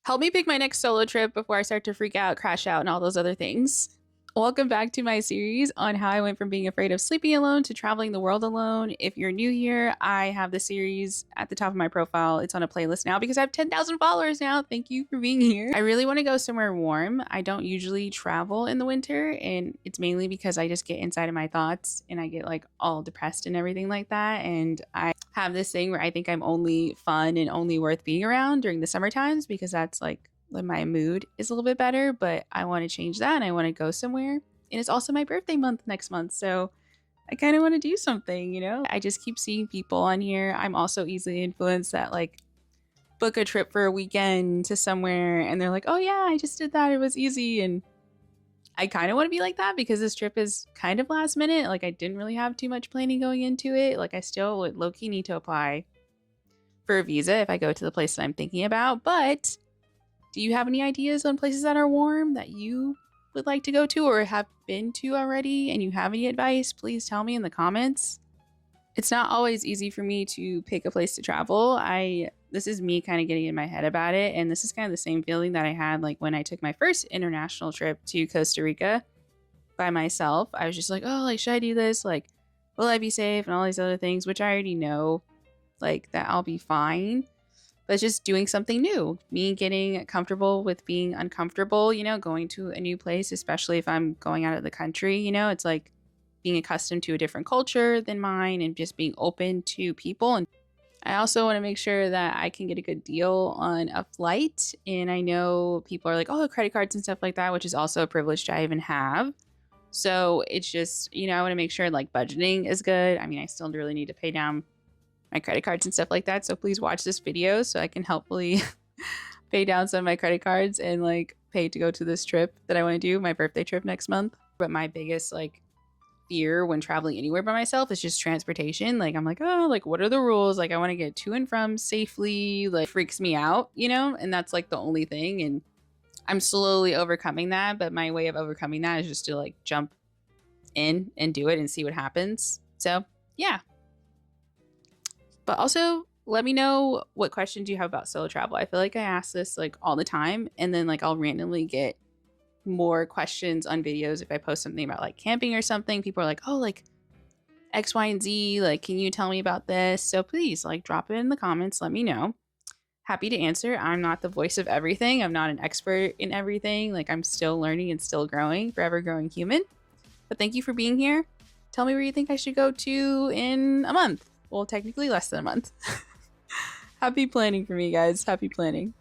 Help me pick my next solo trip before I start to freak out, crash out, and all those other things. Welcome back to my series on how I went from being afraid of sleeping alone to traveling the world alone. If you're new here, I have the series at the top of my profile. It's on a playlist now because I have 10,000 followers now. Thank you for being here. I really want to go somewhere warm. I don't usually travel in the winter, and it's mainly because I just get inside of my thoughts and I get like all depressed and everything like that. And I have this thing where I think I'm only fun and only worth being around during the summer times because that's like when my mood is a little bit better, but I want to change that and I want to go somewhere. And it's also my birthday month next month. So I kind of want to do something, you know? I just keep seeing people on here. I'm also easily influenced that like book a trip for a weekend to somewhere and they're like, oh yeah, I just did that. It was easy. And I kind of want to be like that because this trip is kind of last minute. Like I didn't really have too much planning going into it. Like I still would low-key need to apply for a visa if I go to the place that I'm thinking about. But do you have any ideas on places that are warm that you would like to go to or have been to already and you have any advice? Please tell me in the comments. It's not always easy for me to pick a place to travel. This is me kind of getting in my head about it, and this is kind of the same feeling that I had like when I took my first international trip to Costa Rica by myself. I was just like, oh, like should I do this? Like, will I be safe and all these other things, which I already know like that I'll be fine. But it's just doing something new, me getting comfortable with being uncomfortable, you know, going to a new place, especially if I'm going out of the country, you know, it's like being accustomed to a different culture than mine and just being open to people. And I also want to make sure that I can get a good deal on a flight. And I know people are like, oh, credit cards and stuff like that, which is also a privilege I even have. So it's just, you know, I want to make sure like budgeting is good. I mean, I still really need to pay down my credit cards and stuff like that. So please watch this video so I can hopefully pay down some of my credit cards and like pay to go to this trip that I want to do, my birthday trip next month. But my biggest like fear when traveling anywhere by myself is just transportation. Like I'm like, oh, like what are the rules? Like I want to get to and from safely. Like freaks me out, you know? And that's like the only thing. And I'm slowly overcoming that. But my way of overcoming that is just to like jump in and do it and see what happens. So yeah. But also let me know what questions you have about solo travel. I feel like I ask this like all the time and then like I'll randomly get more questions on videos if I post something about like camping or something. People are like, oh, like X, Y, and Z, like, can you tell me about this? So please like drop it in the comments. Let me know. Happy to answer. I'm not the voice of everything. I'm not an expert in everything. Like I'm still learning and still growing, forever growing human. But thank you for being here. Tell me where you think I should go to in a month. Well, technically less than a month. Happy planning for me, guys. Happy planning.